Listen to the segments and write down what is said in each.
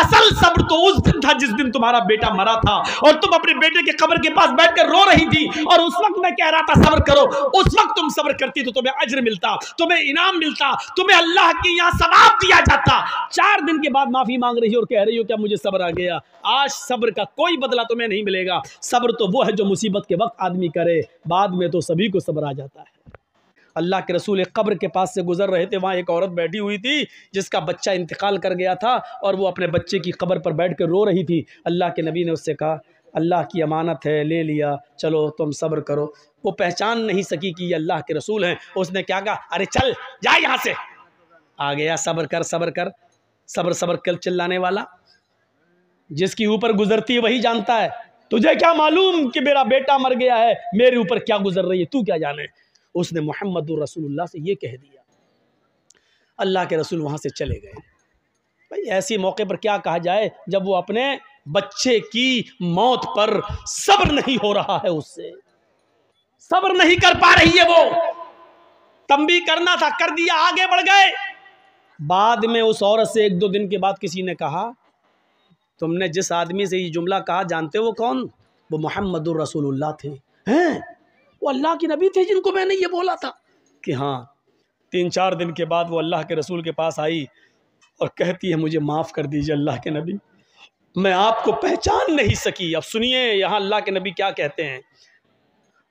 असल सब्र तो उस दिन था जिस दिन तुम्हारा बेटा मरा था और तुम अपने बेटे के कब्र के पास बैठकर रो रही थी, और उस वक्त मैं कह रहा था सब्र करो। उस वक्त तुम सब्र करती तो तुम्हें अज्र मिलता, तुम्हें इनाम मिलता, तुम्हें अल्लाह की यहाँ सवाब दिया जाता। 4 दिन के बाद माफी मांग रही हो और कह रही हो क्या मुझे सब्र आ गया। आज सब्र का कोई बदला तुम्हें नहीं मिलेगा। सब्र तो वो है जो मुसीबत के वक्त आदमी करे, बाद में तो सभी को सब्र आ जाता है। अल्लाह के रसूल एक कब्र के पास से गुजर रहे थे, वहाँ एक औरत बैठी हुई थी जिसका बच्चा इंतकाल कर गया था और वो अपने बच्चे की कब्र पर बैठ कर रो रही थी। अल्लाह के नबी ने उससे कहा अल्लाह की अमानत है, ले लिया, चलो तुम सब्र करो। वो पहचान नहीं सकी कि ये अल्लाह के रसूल हैं। उसने क्या कहा, अरे चल जा यहाँ से। आ गया सब्र कर सब्र कर, सब्र सब्र कर चिल्लाने वाला जिसकी ऊपर गुजरती है वही जानता है। तुझे क्या मालूम कि मेरा बेटा मर गया है, मेरे ऊपर क्या गुजर रही है, तू क्या जाने। उसने मुहम्मदुर रसूलुल्लाह से ये कह दिया। अल्लाह के रसूल वहाँ से चले गए। भाई ऐसे मौके पर क्या कहा जाए जब वो अपने बच्चे की मौत पर सब्र नहीं हो रहा है, उससे सब्र नहीं कर पा रही है। वो तंबी करना था, कर दिया, आगे बढ़ गए। बाद में उस औरत से 1-2 दिन के बाद किसी ने कहा तुमने जिस आदमी से ये जुमला कहा जानते हो कौन? वो मुहम्मदुर रसूलुल्लाह थे। हैं वो अल्लाह के नबी थे जिनको मैंने ये बोला था कि हाँ। 3-4 दिन के बाद वो अल्लाह के रसूल के पास आई और कहती है मुझे माफ़ कर दीजिए अल्लाह के नबी, मैं आपको पहचान नहीं सकी। अब सुनिए यहाँ अल्लाह के नबी क्या कहते हैं,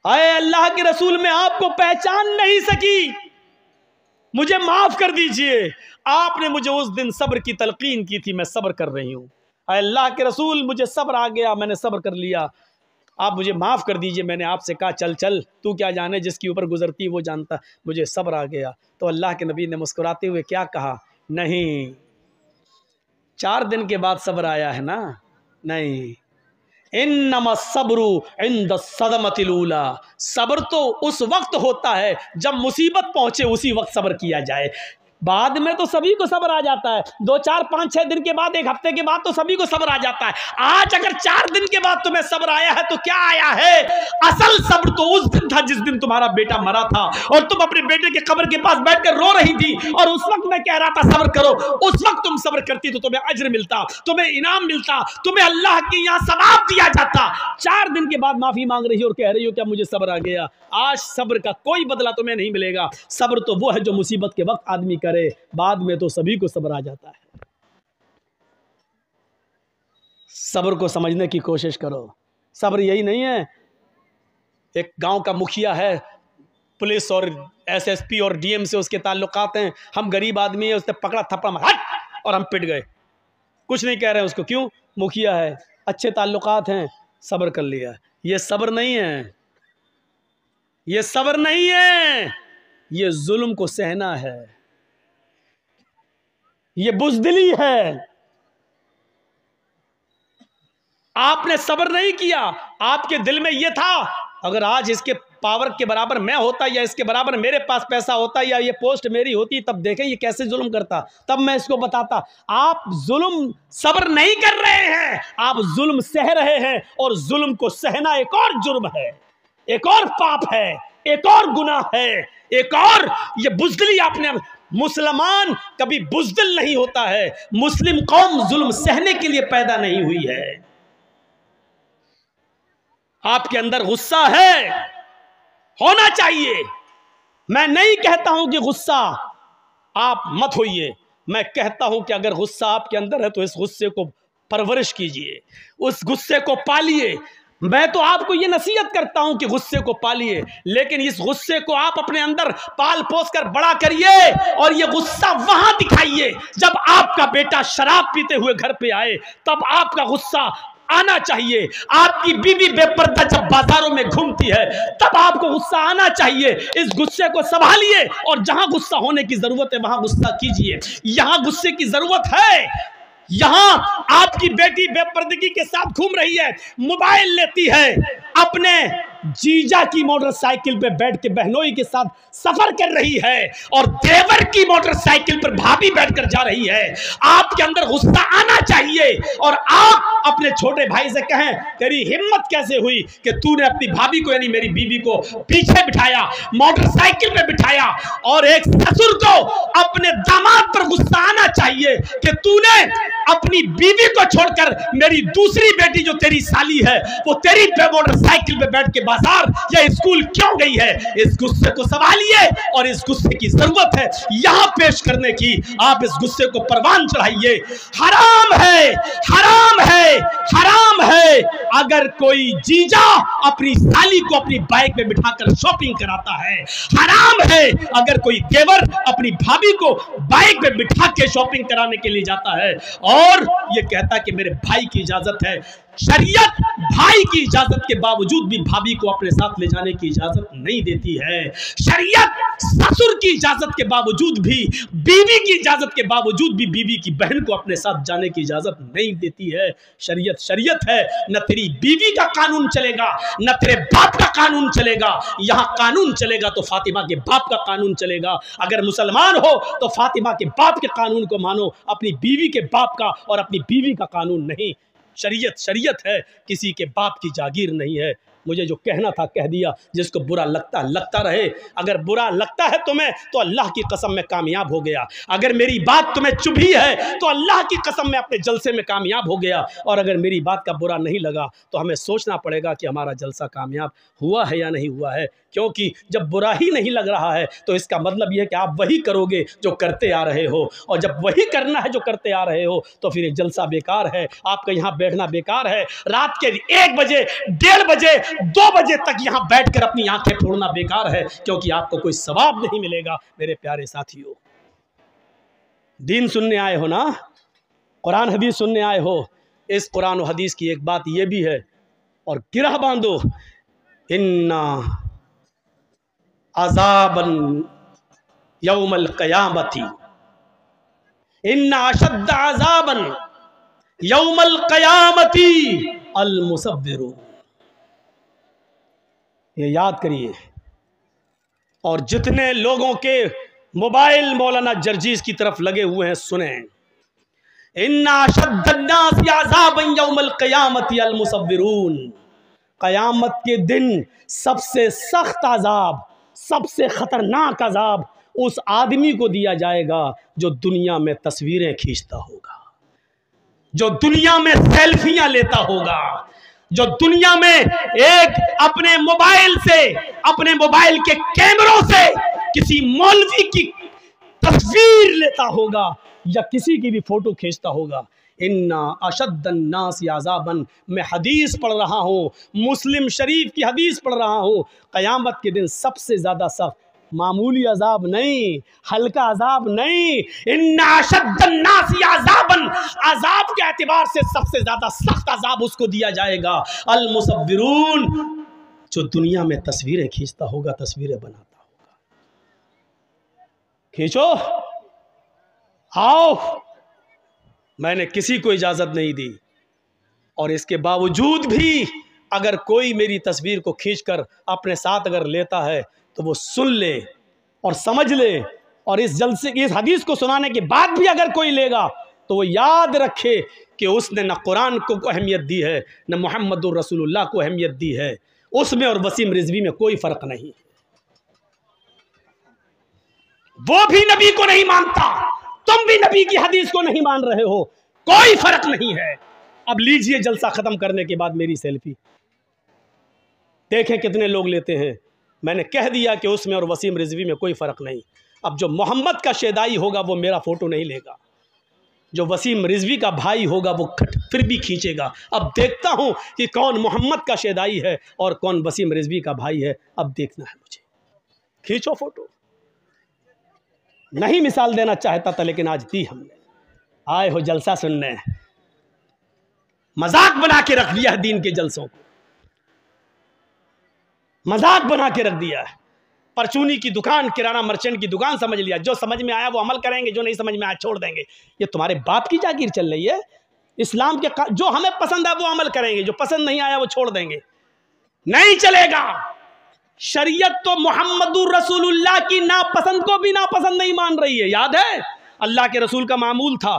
आए अल्लाह के रसूल मैं आपको पहचान नहीं सकी, मुझे माफ़ कर दीजिए। आपने मुझे उस दिन सब्र की तलकीन की थी, मैं सब्र कर रही हूँ। अल्लाह के रसूल मुझे सब्र आ गया, मैंने सब्र कर लिया, आप मुझे माफ़ कर दीजिए। मैंने आपसे कहा चल चल, तू क्या जाने, जिसके ऊपर गुजरती वो जानता, मुझे सब्र आ गया। तो अल्लाह के नबी ने मुस्कुराते हुए क्या कहा, नहीं 4 दिन के बाद सब्र आया है ना, नहीं, इन्नमा सब्रु इंद सदमतिल ऊला, सब्र तो उस वक्त होता है जब मुसीबत पहुंचे, उसी वक्त सब्र किया जाए। बाद में तो सभी को सब्र आ जाता है, 2, 4, 5, 6 दिन के बाद, 1 हफ्ते के बाद तो सभी को सब्र आ जाता है। आज अगर 4 दिन के बाद तुम्हें सब्र आया है तो क्या आया है? असल सब्र तो उस दिन था जिस दिन तुम्हारा बेटा मरा था और तुम अपने बेटे के कब्र के पास बैठकर रो रही थी, और उस वक्त मैं कह रहा था सब्र करो। उस वक्त तुम सब्र करती तो तुम्हें अज्र मिलता, तुम्हें इनाम मिलता, तुम्हें अल्लाह की यहाँ सवाब दिया जाता। 4 दिन के बाद माफी मांग रही हो और कह रही हो क्या मुझे सब्र आ गया। आज सब्र का कोई बदला तुम्हें नहीं मिलेगा। सब्र तो वो है जो मुसीबत के वक्त आदमी करे, बाद में तो सभी को सब्र आ जाता है। सब्र को समझने की कोशिश करो। सब्र यही नहीं है एक गांव का मुखिया है, पुलिस और एसएसपी और डीएम से उसके ताल्लुकात हैं, हम गरीब आदमी है, उसने पकड़ा थप्पड़ हट और हम पिट गए, कुछ नहीं कह रहे हैं उसको, क्यों? मुखिया है, अच्छे ताल्लुकात हैं, सब्र कर लिया। ये सब्र नहीं है, ये सब्र नहीं है, ये जुल्म को सहना है, ये बुज़दिली है। आपने सब्र नहीं किया, आपके दिल में ये था अगर आज इसके पावर के बराबर मैं होता या इसके बराबर मेरे पास पैसा होता या ये पोस्ट मेरी होती, तब देखें ये कैसे जुल्म करता, तब मैं इसको बताता। आप जुल्म सब्र नहीं कर रहे हैं, आप जुल्म सह रहे हैं, और जुल्म को सहना एक और जुर्म है, एक और पाप है, एक और गुनाह है, एक और ये बुज़दिली। आपने मुसलमान कभी बुज़दिल नहीं होता है, मुस्लिम कौम जुल्म सहने के लिए पैदा नहीं हुई है। आपके अंदर गुस्सा है, होना चाहिए। मैं नहीं कहता हूं कि गुस्सा आप मत होइए, मैं कहता हूं कि अगर गुस्सा आपके अंदर है तो इस गुस्से को परवरिश कीजिए, उस गुस्से को पालिए। मैं तो आपको ये नसीहत करता हूं कि गुस्से को पालिए, लेकिन इस गुस्से को आप अपने अंदर पाल पोस कर बड़ा करिए, और ये गुस्सा वहां दिखाइए जब आपका बेटा शराब पीते हुए घर पे आए, तब आपका गुस्सा आना चाहिए। आपकी बीवी बेपर्दा जब बाजारों में घूमती है तब आपको गुस्सा आना चाहिए। इस गुस्से को संभालिए, और जहां गुस्सा होने की जरूरत है वहां गुस्सा कीजिए। यहां गुस्से की जरूरत है, यहां आपकी बेटी बेपर्दगी के साथ घूम रही है, मोबाइल लेती है, अपने जीजा की मोटरसाइकिल पे बैठ के बहनोई के साथ सफर कर रही है, और देवर की मोटरसाइकिल पर भाभी बैठकर जा रही है। आपके अंदर गुस्सा आना चाहिए, और आप अपने छोटे भाई से कहें तेरी हिम्मत कैसे हुई कि तूने अपनी भाभी को यानी मेरी बीवी को पीछे बिठाया, मोटरसाइकिल पे बिठाया। और एक ससुर को अपने दामाद पर गुस्सा आना चाहिए कि तूने अपनी बीवी को छोड़कर मेरी दूसरी बेटी जो तेरी साली है वो तेरी पे मोटरसाइकिल पे बैठ के बाजार या स्कूल क्यों गई है? इस गुस्से को संभालिए और इस गुस्से की जरूरत है यहां पेश करने की। आप इस गुस्से को परवान चढ़ाइए। हराम है, हराम है, हराम है अगर कोई जीजा अपनी साली को अपनी बाइक में बिठाकर शॉपिंग कराता है। हराम है अगर कोई देवर अपनी भाभी को बाइक में बिठा के शॉपिंग कराने के लिए जाता है और ये कहता कि मेरे भाई की इजाजत है। शरीयत भाई की इजाजत के बावजूद भी भाभी को अपने साथ ले जाने की इजाजत नहीं देती है। शरीयत ससुर की इजाजत के बावजूद भी, बीवी की इजाजत के बावजूद भी बीवी की बहन को अपने साथ जाने की इजाजत नहीं देती है। शरीयत शरीयत है। न तेरी बीवी का कानून चलेगा न तेरे बाप का कानून चलेगा। यहां कानून चलेगा तो फातिमा के बाप का कानून चलेगा। अगर मुसलमान हो तो फातिमा के बाप के कानून को मानो, अपनी बीवी के बाप का और अपनी बीवी का कानून नहीं। शरीयत शरीयत है, किसी के बाप की जागीर नहीं है। मुझे जो कहना था कह दिया। जिसको बुरा लगता रहे। अगर बुरा लगता है तुम्हें तो अल्लाह की कसम में कामयाब हो गया। अगर मेरी बात तुम्हें चुभी है तो अल्लाह की कसम में अपने जलसे में कामयाब हो गया। और अगर मेरी बात का बुरा नहीं लगा तो हमें सोचना पड़ेगा कि हमारा जलसा कामयाब हुआ है या नहीं हुआ है। क्योंकि जब बुरा ही नहीं लग रहा है तो इसका मतलब यह है कि आप वही करोगे जो करते आ रहे हो। और जब वही करना है जो करते आ रहे हो तो फिर ये जलसा बेकार है। आपका यहाँ बैठना बेकार है। रात के 1 बजे, 1:30 बजे, 2 बजे तक यहाँ बैठकर अपनी आंखें फोड़ना बेकार है, क्योंकि आपको कोई सवाब नहीं मिलेगा। मेरे प्यारे साथियों, दीन सुनने आए हो ना, कुरान हदीस सुनने आए हो। इस कुरान और हदीस की एक बात यह भी है और गिरह बांधो, इन्ना अज़ाबन यौमल क़यामती, इन्ना अशद्द अज़ाबन यौमल क़यामती अल मुसव्विरून। ये याद करिए। और जितने लोगों के मोबाइल मौलाना जर्जीस की तरफ लगे हुए हैं सुने, इन्ना अशद्दन्नास अज़ाबन यौमल क़यामती अल मुसव्विरून। क़यामत के दिन सबसे सख्त अज़ाब, सबसे ख़तरनाक अज़ाब उस आदमी को दिया जाएगा जो दुनिया में तस्वीरें खींचता होगा, जो दुनिया में सेल्फियां लेता होगा, जो दुनिया में एक अपने मोबाइल से, अपने मोबाइल के कैमरों से किसी मौलवी की तस्वीर लेता होगा या किसी की भी फोटो खींचता होगा। इन्ना अशद्दन्नास अज़ाबन, मैं हदीस पढ़ रहा हूँ, मुस्लिम शरीफ की हदीस पढ़ रहा हूँ। क़यामत के दिन सबसे ज़्यादा सख्त, मामूली अज़ाब नहीं, हल्का अज़ाब नहीं, इन्ना अशद्दन्नास अज़ाबन, अज़ाब के एतबार से सबसे ज़्यादा सख्त अज़ाब उसको दिया जाएगा। अल मुसव्विरून, जो दुनिया में तस्वीरें खींचता होगा, तस्वीरें बनाता होगा। खींचो, आओ, मैंने किसी को इजाज़त नहीं दी। और इसके बावजूद भी अगर कोई मेरी तस्वीर को खींचकर अपने साथ अगर लेता है तो वो सुन ले और समझ ले। और इस जलसे, इस हदीस को सुनाने के बाद भी अगर कोई लेगा तो वो याद रखे कि उसने न कुरान को अहमियत दी है, न मुहम्मदुर रसूलुल्लाह को अहमियत दी है। उसमें और वसीम रिजवी में कोई फ़र्क नहीं। वो भी नबी को नहीं मानता, तुम भी नबी की हदीस को नहीं मान रहे हो, कोई फर्क नहीं है। अब लीजिए जलसा खत्म करने के बाद मेरी सेल्फी देखें कितने लोग लेते हैं। मैंने कह दिया कि उसमें और वसीम रिजवी में कोई फ़र्क नहीं। अब जो मोहम्मद का शेदाई होगा वो मेरा फ़ोटो नहीं लेगा, जो वसीम रिजवी का भाई होगा वो फिर भी खींचेगा। अब देखता हूँ कि कौन मोहम्मद का शेदाई है और कौन वसीम रिजवी का भाई है। अब देखना है मुझे। खींचो फ़ोटो। नहीं मिसाल देना चाहता था लेकिन आज दी हमने। आए हो जलसा सुनने, मजाक बना के रख दिया है दीन के जलसों को, मजाक बना के रख दिया है। परचूनी की दुकान, किराना मर्चेंट की दुकान समझ लिया। जो समझ में आया वो अमल करेंगे, जो नहीं समझ में आया छोड़ देंगे। ये तुम्हारे बाप की जागीर चल रही है। इस्लाम के जो हमें पसंद है वो अमल करेंगे, जो पसंद नहीं आया वो छोड़ देंगे। नहीं चलेगा। शरीयत तो मुहम्मदुर रसूलुल्लाह की नापसंद को भी नापसंद नहीं मान रही है। याद है अल्लाह के रसूल का मामूल था,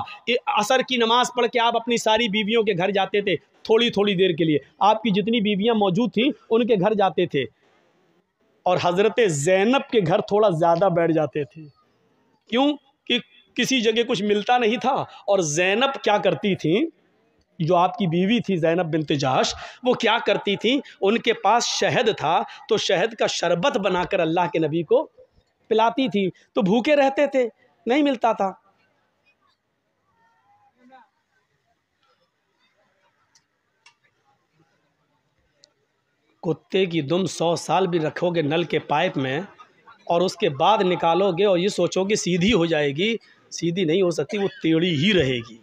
असर की नमाज पढ़ के आप अपनी सारी बीवियों के घर जाते थे थोड़ी थोड़ी देर के लिए। आपकी जितनी बीवियां मौजूद थी उनके घर जाते थे और हज़रत ज़ैनब के घर थोड़ा ज़्यादा बैठ जाते थे। क्यों? कि किसी जगह कुछ मिलता नहीं था। और ज़ैनब क्या करती थी, जो आपकी बीवी थी ज़ैनब बिन्त जहश, वो क्या करती थी, उनके पास शहद था तो शहद का शरबत बनाकर अल्लाह के नबी को पिलाती थी। तो भूखे रहते थे, नहीं मिलता था। कुत्ते की दुम 100 साल भी रखोगे नल के पाइप में और उसके बाद निकालोगे और ये सोचोगे सीधी हो जाएगी, सीधी नहीं हो सकती, वो टेढ़ी ही रहेगी।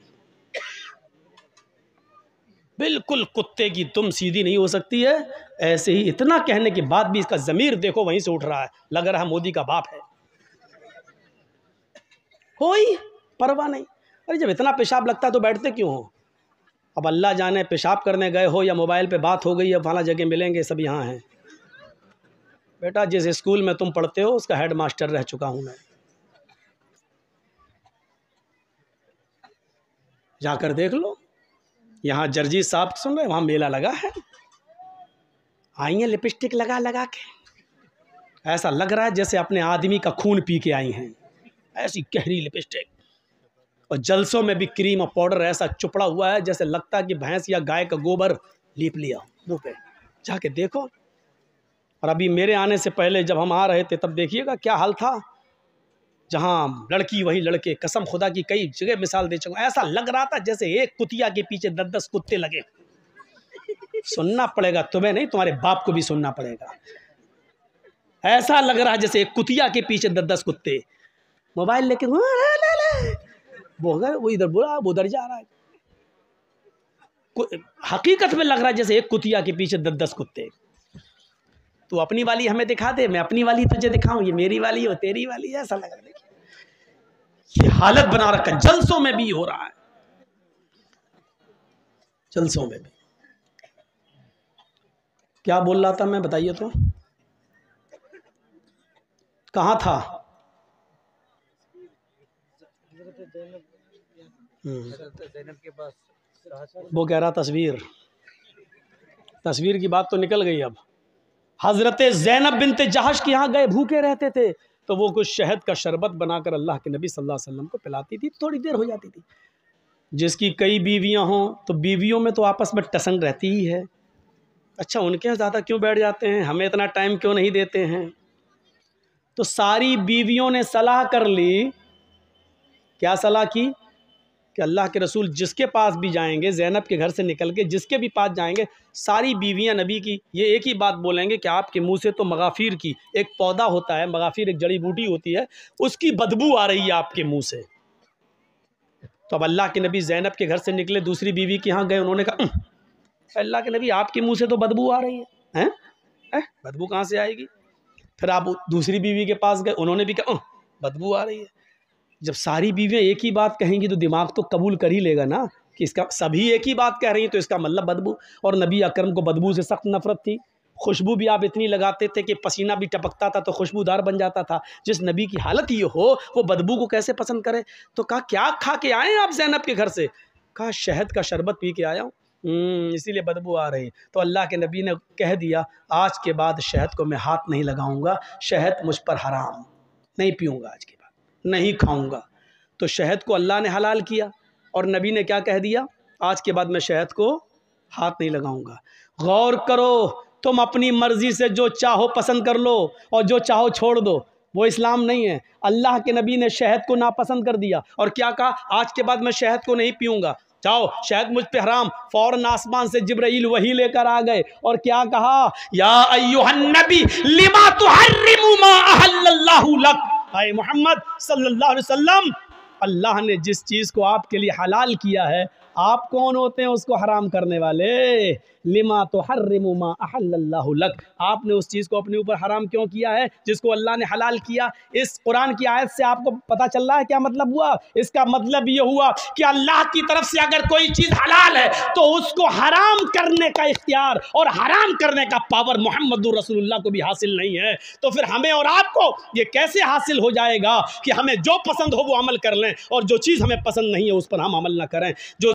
बिल्कुल कुत्ते की दुम सीधी नहीं हो सकती है। ऐसे ही इतना कहने के बाद भी इसका ज़मीर देखो वहीं से उठ रहा है, लग रहा है मोदी का बाप है। कोई परवाह नहीं। अरे जब इतना पेशाब लगता है तो बैठते क्यों हो? अब अल्लाह जाने पेशाब करने गए हो या मोबाइल पे बात हो गई, अब फला जगह मिलेंगे, सब यहाँ हैं। बेटा जिस स्कूल में तुम पढ़ते हो उसका हेड मास्टर रह चुका हूँ मैं, जाकर देख लो। यहाँ जर्जीत साहब सुन रहे, वहाँ मेला लगा है, आई हैं लिपस्टिक लगा लगा के, ऐसा लग रहा है जैसे अपने आदमी का खून पी के आई हैं, ऐसी गहरी लिपस्टिक। और जलसों में भी क्रीम और पाउडर ऐसा चुपड़ा हुआ है जैसे लगता है कि भैंस या गाय का गोबर लीप लिया मुँह पे, जाके देखो। और अभी मेरे आने से पहले जब हम आ रहे थे तब देखिएगा क्या हाल था, जहाँ लड़की वही लड़के, कसम खुदा की कई जगह मिसाल दे चुका, ऐसा लग रहा था जैसे एक कुतिया के पीछे 10-10 कुत्ते लगे। सुनना पड़ेगा तुम्हें नहीं, तुम्हारे बाप को भी सुनना पड़ेगा। ऐसा लग रहा है जैसे एक कुतिया के पीछे 10-10 कुत्ते, मोबाइल लेके वो इधर बुरा वो उधर जा रहा है। हकीकत में लग रहा है जैसे एक कुतिया के पीछे 10-10 कुत्ते। तू अपनी वाली हमें दिखा दे, मैं अपनी वाली तुझे दिखाऊं, ये मेरी वाली हो तेरी वाली, ऐसा लग रहा है। ये हालत बना रखा, जलसों में भी हो रहा है, जलसों में भी। क्या बोल रहा था मैं, बताइए तो, कहाँ था? के पास वो कह रहा तस्वीर की बात तो निकल गई। अब हजरत ज़ैनब बिन्त जहश के यहाँ गए, भूखे रहते थे तो वो कुछ शहद का शरबत बनाकर अल्लाह के नबी सल्लल्लाहु अलैहि वसल्लम को पिलाती थी, थोड़ी देर हो जाती थी। जिसकी कई बीवियां हों तो बीवियों में तो आपस में टसंग रहती ही है। अच्छा उनके यहाँ ज़्यादा क्यों बैठ जाते हैं, हमें इतना टाइम क्यों नहीं देते हैं? तो सारी बीवियों ने सलाह कर ली, क्या सलाह की कि अल्लाह के रसूल जिसके पास भी जाएंगे, ज़ैनब के घर से निकल के जिसके भी पास जाएंगे, सारी बीवियां नबी की ये एक ही बात बोलेंगे कि आपके मुंह से तो मगाफिर की एक पौधा होता है, मगाफिर एक जड़ी बूटी होती है, उसकी बदबू आ रही है आपके मुंह से। तो अब अल्लाह के नबी ज़ैनब के घर से निकले, दूसरी बीवी के यहाँ गए, उन्होंने कहा अल्लाह के नबी आपके मुँह से तो बदबू आ रही है, बदबू कहाँ से आएगी? फिर आप दूसरी बीवी के पास गए, उन्होंने भी कहा बदबू आ रही है। जब सारी बीवियाँ एक ही बात कहेंगी तो दिमाग तो कबूल कर ही लेगा ना कि इसका सभी एक ही बात कह रही हैं, तो इसका मतलब बदबू। और नबी अकरम को बदबू से सख्त नफरत थी। खुशबू भी आप इतनी लगाते थे कि पसीना भी टपकता था तो खुशबूदार बन जाता था। जिस नबी की हालत ये हो वो बदबू को कैसे पसंद करे? तो कहा क्या खा के आए आप ज़ैनब के घर से? कहा शहद का शरबत पी के आया हूँ, इसीलिए बदबू आ रही। तो अल्लाह के नबी ने कह दिया आज के बाद शहद को मैं हाथ नहीं लगाऊंगा, शहद मुझ पर हराम, नहीं पीऊँगा आज के बाद, नहीं खाऊंगा। तो शहद को अल्लाह ने हलाल किया और नबी ने क्या कह दिया, आज के बाद मैं शहद को हाथ नहीं लगाऊंगा। गौर करो, तुम अपनी मर्जी से जो चाहो पसंद कर लो और जो चाहो छोड़ दो, वो इस्लाम नहीं है। अल्लाह के नबी ने शहद को नापसंद कर दिया और क्या कहा, आज के बाद मैं शहद को नहीं पीऊंगा, जाओ शहद मुझ पे हराम। फौरन आसमान से जिब्राइल वही लेकर आ गए और क्या कहा, या अय्युहन नबी लिमा तुहर्रिमु मा अहल्लल्लाहु लक। हाय मोहम्मद सल्लल्लाहु अलैहि वसल्लम, अल्लाह ने जिस चीज़ को आपके लिए हलाल किया है, आप कौन होते हैं उसको हराम करने वाले? लिमा तुहर्रिमु मा अहल्लल्लाहु लक, आपने उस चीज़ को अपने ऊपर हराम क्यों किया है जिसको अल्लाह ने हलाल किया? इस कुरान की आयत से आपको पता चल रहा है क्या मतलब हुआ? इसका मतलब ये हुआ कि अल्लाह की तरफ से अगर कोई चीज़ हलाल है तो उसको हराम करने का इख्तियार और हराम करने का पावर मोहम्मदुर रसूलुल्लाह को भी हासिल नहीं है। तो फिर हमें और आपको ये कैसे हासिल हो जाएगा कि हमें जो पसंद हो वो अमल कर लें और जो चीज़ हमें पसंद नहीं है उस पर हम अमल ना करें? जो